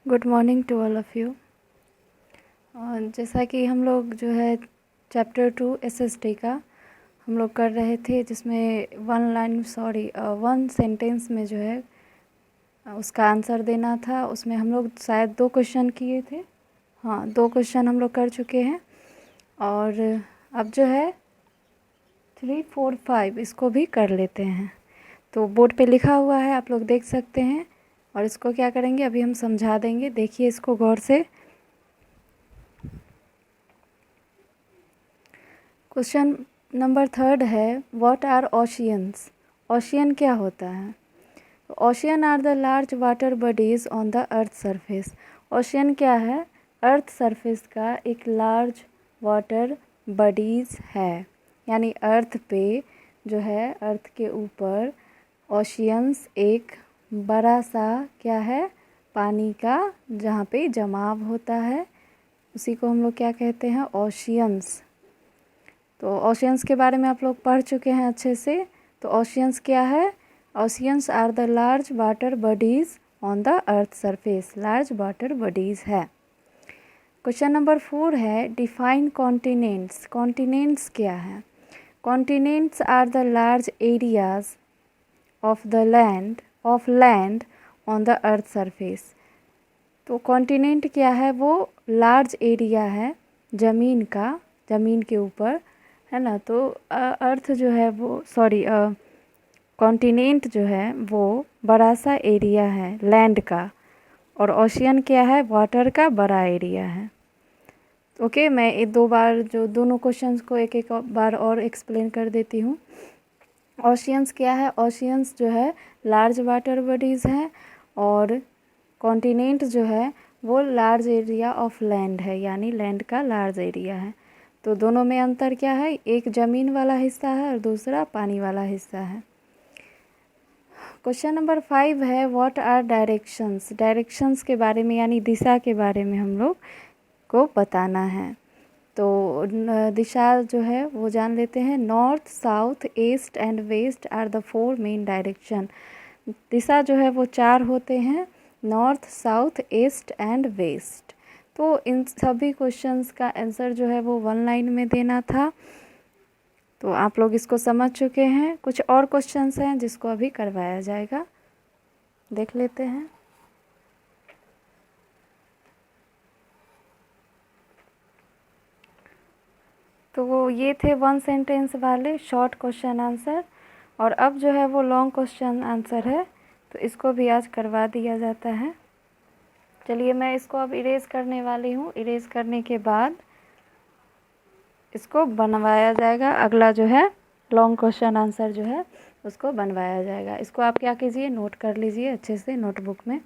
Good morning to all of you. जैसा कि हम लोग जो है चैप्टर 2 एसएसटी का हम लोग कर रहे थे, जिसमें वन सेंटेंस में जो है उसका आंसर देना था। उसमें हम लोग शायद 2 क्वेश्चन किए थे। हाँ, 2 क्वेश्चन हम लोग कर चुके हैं और अब जो है 3, 4, 5 इसको भी कर लेते हैं। तो बोर्ड पे लिखा हुआ है, आप लोग देख सकते हैं। और इसको क्या करेंगे, अभी हम समझा देंगे, देखिए इसको गौर से। क्वेश्चन नंबर 3 है, व्हाट आर ओशियंस। ओशियन क्या होता है? Ocean are the large water bodies on the earth surface. Ocean क्या है? अर्थ सरफेस का एक लार्ज वाटर बॉडीज है, यानी अर्थ पे जो है, अर्थ के ऊपर ओशियंस एक बड़ा सा क्या है, पानी का जहाँ पे जमाव होता है, उसी को हम लोग क्या कहते हैं, ओशियंस। तो ओशियंस के बारे में आप लोग पढ़ चुके हैं अच्छे से। तो ओशियंस क्या है? Oceans are the large water bodies on the earth surface. Large water bodies है। क्वेश्चन नंबर 4 है, डिफाइन कॉन्टिनेंट्स। कॉन्टिनेंट्स क्या है? Continents are the large areas of land on the earth surface. तो कॉन्टिनेंट क्या है? वो लार्ज एरिया है ज़मीन का, ज़मीन के ऊपर, है ना। तो अर्थ जो है वो कॉन्टिनेंट जो है वो बड़ा सा एरिया है लैंड का, और ओशियन क्या है? वाटर का बड़ा एरिया है। ओके, मैं ये 2 बार जो दोनों क्वेश्चंस को एक एक बार और एक्सप्लेन कर देती हूँ। ओशियंस क्या है? ओशियंस जो है लार्ज वाटर बॉडीज़ हैं, और कॉन्टिनेंट जो है वो लार्ज एरिया ऑफ लैंड है, यानी लैंड का लार्ज एरिया है। तो दोनों में अंतर क्या है? एक ज़मीन वाला हिस्सा है और दूसरा पानी वाला हिस्सा है। क्वेश्चन नंबर 5 है, व्हाट आर डायरेक्शंस। डायरेक्शंस के बारे में, यानी दिशा के बारे में हम लोग को बताना है। तो दिशा जो है वो जान लेते हैं। North, south, east and west are the 4 main direction. दिशा जो है वो 4 होते हैं, north, south, east and west. तो इन सभी क्वेश्चंस का आंसर जो है वो 1 लाइन में देना था। तो आप लोग इसको समझ चुके हैं। कुछ और क्वेश्चंस हैं जिसको अभी करवाया जाएगा, देख लेते हैं। तो वो ये थे 1 सेंटेंस वाले शॉर्ट क्वेश्चन आंसर, और अब जो है वो लॉन्ग क्वेश्चन आंसर है, तो इसको भी आज करवा दिया जाता है। चलिए, मैं इसको अब इरेज करने वाली हूँ। इरेज करने के बाद इसको बनवाया जाएगा। अगला जो है लॉन्ग क्वेश्चन आंसर जो है उसको बनवाया जाएगा। इसको आप क्या कीजिए, नोट कर लीजिए अच्छे से नोटबुक में।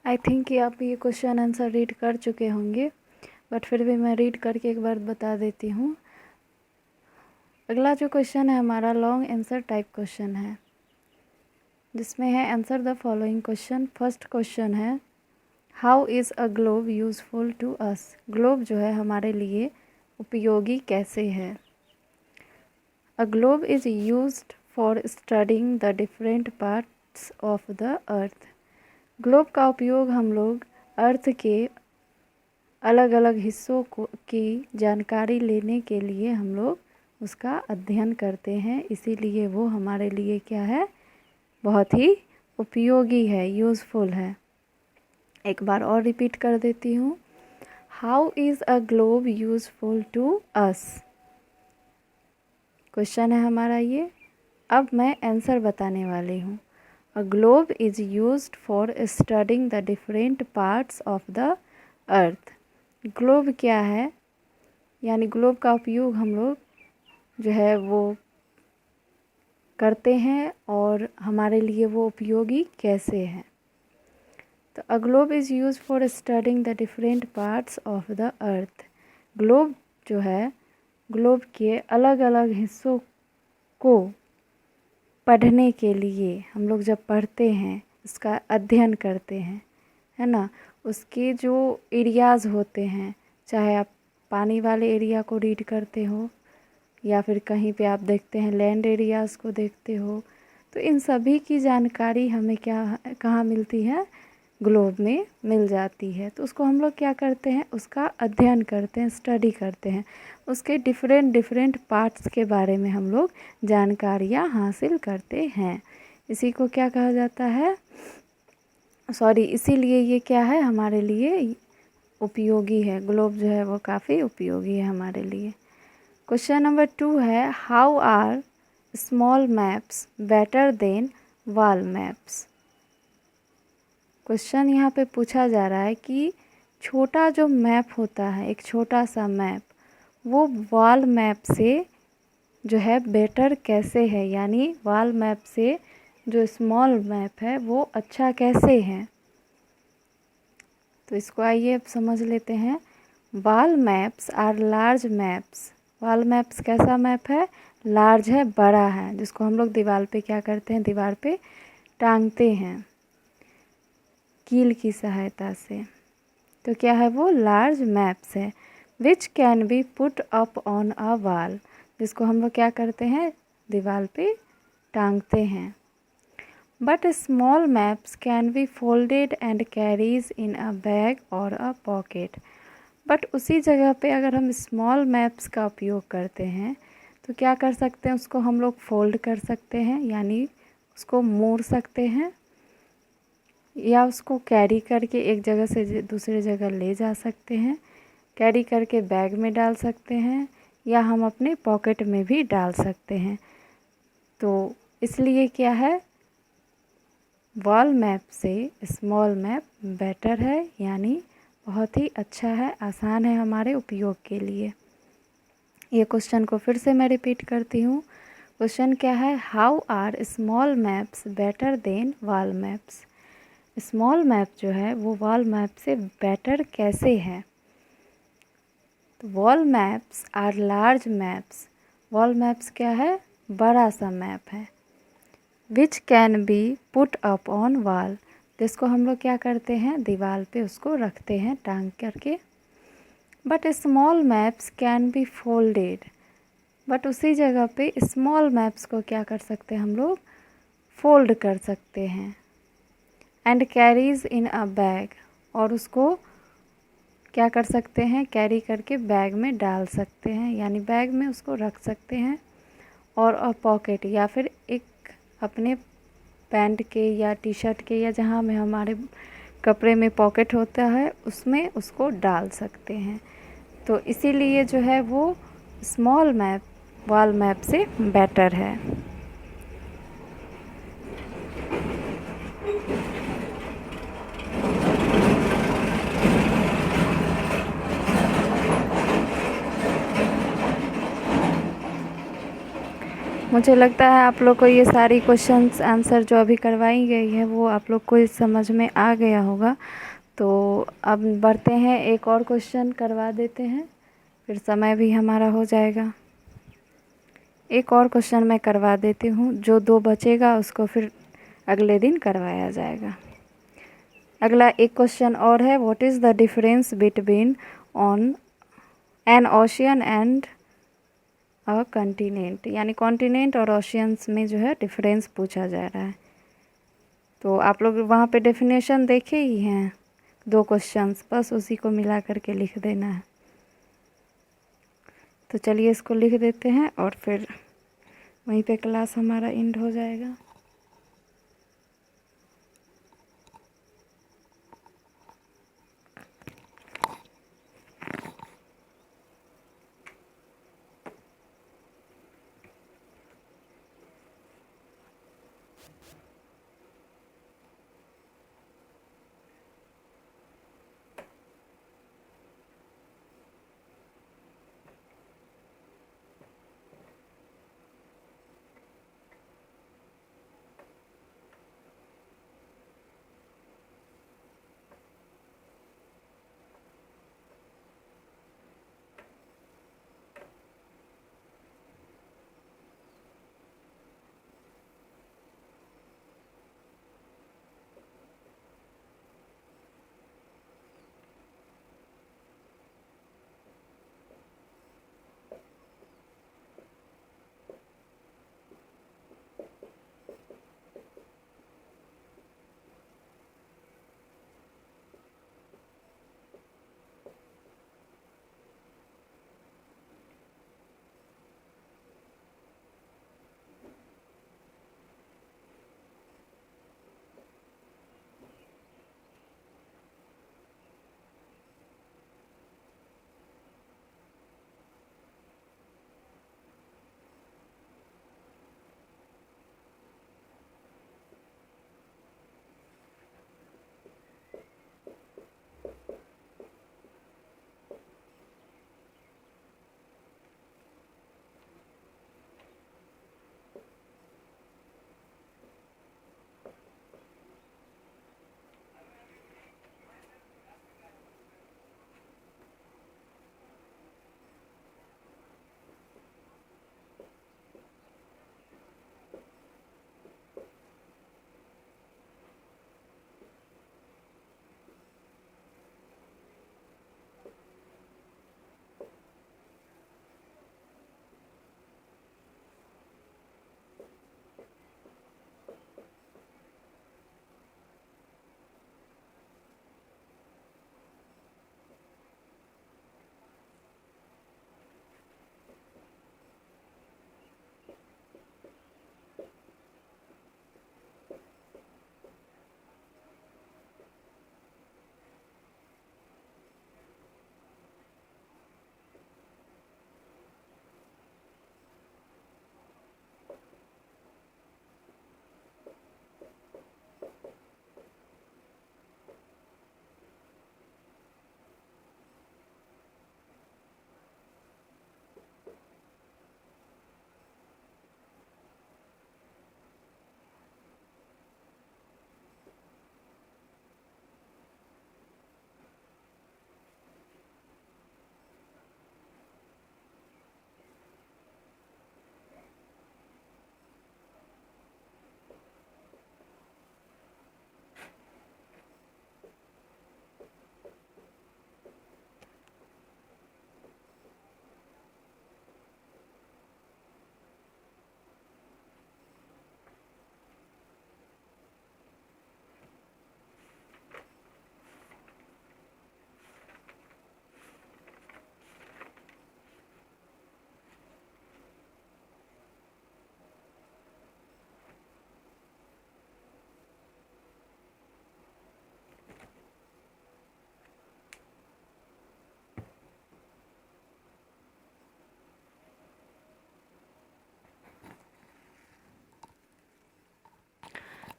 आई थिंक कि आप ये क्वेश्चन आंसर रीड कर चुके होंगे, बट फिर भी मैं रीड करके एक बार बता देती हूँ। अगला जो क्वेश्चन है हमारा लॉन्ग आंसर टाइप क्वेश्चन है, जिसमें है answer the following question. First question है how is a globe useful to us. Globe जो है हमारे लिए उपयोगी कैसे है। A globe is used for studying the different parts of the earth. Globe का उपयोग हम लोग अर्थ के अलग अलग हिस्सों की जानकारी लेने के लिए हम लोग उसका अध्ययन करते हैं, इसीलिए वो हमारे लिए क्या है, बहुत ही उपयोगी है, यूज़फुल है। एक बार और रिपीट कर देती हूँ, how is a globe useful to us, question है हमारा ये। अब मैं आंसर बताने वाली हूँ। A globe is used for studying the different parts of the earth. Globe क्या है, यानी ग्लोब का उपयोग हम लोग जो है वो करते हैं और हमारे लिए वो उपयोगी कैसे है। तो अ globe is use for studying the different parts of the earth. Globe जो है, ग्लोब के अलग अलग हिस्सों को पढ़ने के लिए हम लोग जब पढ़ते हैं, उसका अध्ययन करते हैं, है ना, उसके जो एरियाज़ होते हैं, चाहे आप पानी वाले एरिया को रीड करते हो या फिर कहीं पे आप देखते हैं लैंड एरियाज़ को देखते हो, तो इन सभी की जानकारी हमें क्या कहाँ मिलती है, ग्लोब में मिल जाती है। तो उसको हम लोग क्या करते हैं, उसका अध्ययन करते हैं, स्टडी करते हैं, उसके डिफरेंट पार्ट्स के बारे में हम लोग जानकारियाँ हासिल करते हैं। इसी को क्या कहा जाता है, इसीलिए ये क्या है, हमारे लिए उपयोगी है। ग्लोब जो है वो काफ़ी उपयोगी है हमारे लिए। क्वेश्चन नंबर 2 है how are small maps better than wall maps. Question यहाँ पे पूछा जा रहा है कि छोटा जो मैप होता है, एक छोटा सा मैप, वो वॉल मैप से जो है बेटर कैसे है, यानी वॉल मैप से जो स्मॉल मैप है वो अच्छा कैसे है। तो इसको आइए अब समझ लेते हैं। Wall maps are large maps. Wall maps कैसा मैप है, लार्ज है, बड़ा है, जिसको हम लोग दीवार पे क्या करते हैं, दीवार पे टांगते हैं कील की सहायता से। तो क्या है वो, लार्ज मैप्स है। Which can be put up on a wall, जिसको हम लोग क्या करते हैं, दीवार पे टांगते हैं। But small maps can be folded and carries in a bag और अ पॉकेट। बट उसी जगह पे अगर हम स्मॉल मैप्स का उपयोग करते हैं तो क्या कर सकते हैं, उसको हम लोग फोल्ड कर सकते हैं, यानी उसको मोड़ सकते हैं, या उसको कैरी करके एक जगह से दूसरी जगह ले जा सकते हैं, कैरी करके बैग में डाल सकते हैं, या हम अपने पॉकेट में भी डाल सकते हैं। तो इसलिए क्या है, वॉल मैप से स्मॉल मैप बेटर है, यानी बहुत ही अच्छा है, आसान है हमारे उपयोग के लिए। ये क्वेश्चन को फिर से मैं रिपीट करती हूँ। क्वेश्चन क्या है, how are small maps better than wall maps. Small map जो है वो वॉल मैप से बेटर कैसे है। तो wall maps are large maps. Wall maps क्या है, बड़ा सा मैप है। Which can be put up on wall, जिसको हम लोग क्या करते हैं, दीवार पे उसको रखते हैं टांग करके। But small maps can be folded, but उसी जगह पे स्मॉल मैप्स को क्या कर सकते हैं, हम लोग फोल्ड कर सकते हैं। And carries in a bag, और उसको क्या कर सकते हैं, कैरी करके बैग में डाल सकते हैं, यानी बैग में उसको रख सकते हैं। और अ पॉकेट, या फिर एक अपने पैंट के या टी शर्ट के या जहाँ में हमारे कपड़े में पॉकेट होता है उसमें उसको डाल सकते हैं। तो इसीलिए जो है वो स्मॉल मैप वॉल मैप से बेटर है। मुझे लगता है आप लोग को ये सारी क्वेश्चंस आंसर जो अभी करवाई गई है वो आप लोग को इस समझ में आ गया होगा। तो अब बढ़ते हैं, एक और क्वेश्चन करवा देते हैं, फिर समय भी हमारा हो जाएगा। एक और क्वेश्चन मैं करवा देती हूँ, जो 2 बचेगा उसको फिर अगले दिन करवाया जाएगा। अगला एक क्वेश्चन और है, what is the difference between on an ocean and a continent, यानी कॉन्टिनेंट और ओशियंस में जो है डिफरेंस पूछा जा रहा है। तो आप लोग वहाँ पे डेफिनेशन देखे ही हैं, 2 क्वेश्चंस, बस उसी को मिला करके लिख देना है। तो चलिए इसको लिख देते हैं और फिर वहीं पे क्लास हमारा एंड हो जाएगा।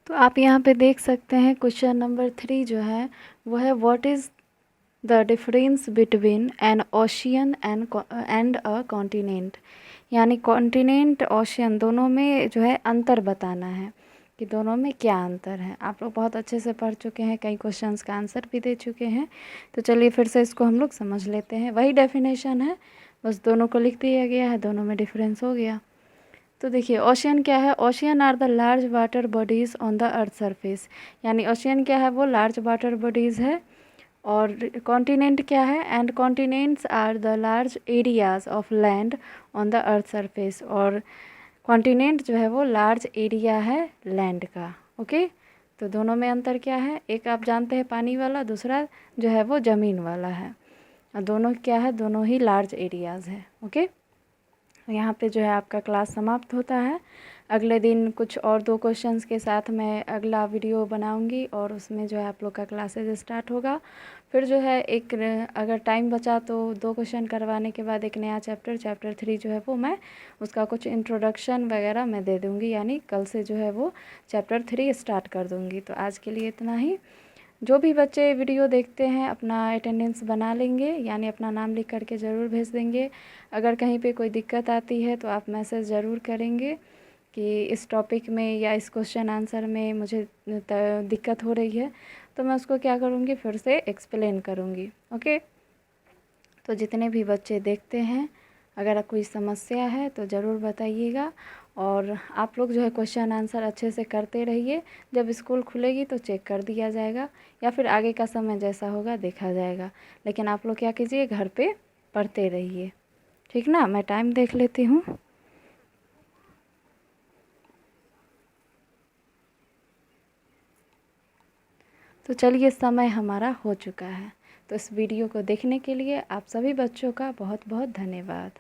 तो आप यहाँ पे देख सकते हैं क्वेश्चन नंबर 3 जो है वो है, what is the difference between N ocean and a continent, यानी कॉन्टिनेंट ओशियन दोनों में जो है अंतर बताना है कि दोनों में क्या अंतर है। आप लोग बहुत अच्छे से पढ़ चुके हैं, कई क्वेश्चंस का आंसर भी दे चुके हैं। तो चलिए फिर से इसको हम लोग समझ लेते हैं। वही डेफिनेशन है, बस दोनों को लिख दिया गया है, दोनों में डिफरेंस हो गया। तो देखिए ओशियन क्या है, ocean are the large water bodies on the earth surface, यानी ओशियन क्या है, वो लार्ज वाटर बॉडीज़ है। और कॉन्टिनेंट क्या है, and continents are the large areas of land on the earth surface, और कॉन्टिनेंट जो है वो लार्ज एरिया है लैंड का। ओके, तो दोनों में अंतर क्या है, एक आप जानते हैं पानी वाला, दूसरा जो है वो ज़मीन वाला है, और दोनों क्या है, दोनों ही लार्ज एरियाज़ है। ओके, यहाँ पे जो है आपका क्लास समाप्त होता है। अगले दिन कुछ और 2 क्वेश्चंस के साथ मैं अगला वीडियो बनाऊंगी और उसमें जो है आप लोग का क्लासेज स्टार्ट होगा। फिर जो है एक अगर टाइम बचा तो 2 क्वेश्चन करवाने के बाद एक नया चैप्टर 3 जो है वो मैं उसका कुछ इंट्रोडक्शन वगैरह मैं दे दूँगी, यानी कल से जो है वो चैप्टर 3 स्टार्ट कर दूँगी। तो आज के लिए इतना ही। जो भी बच्चे वीडियो देखते हैं अपना अटेंडेंस बना लेंगे, यानी अपना नाम लिख करके ज़रूर भेज देंगे। अगर कहीं पे कोई दिक्कत आती है तो आप मैसेज ज़रूर करेंगे कि इस टॉपिक में या इस क्वेश्चन आंसर में मुझे दिक्कत हो रही है, तो मैं उसको क्या करूँगी, फिर से एक्सप्लेन करूँगी। ओके, तो जितने भी बच्चे देखते हैं अगर कोई समस्या है तो ज़रूर बताइएगा, और आप लोग जो है क्वेश्चन आंसर अच्छे से करते रहिए। जब स्कूल खुलेगी तो चेक कर दिया जाएगा, या फिर आगे का समय जैसा होगा देखा जाएगा। लेकिन आप लोग क्या कीजिए, घर पे पढ़ते रहिए, ठीक ना। मैं टाइम देख लेती हूँ। तो चलिए समय हमारा हो चुका है। तो इस वीडियो को देखने के लिए आप सभी बच्चों का बहुत बहुत धन्यवाद।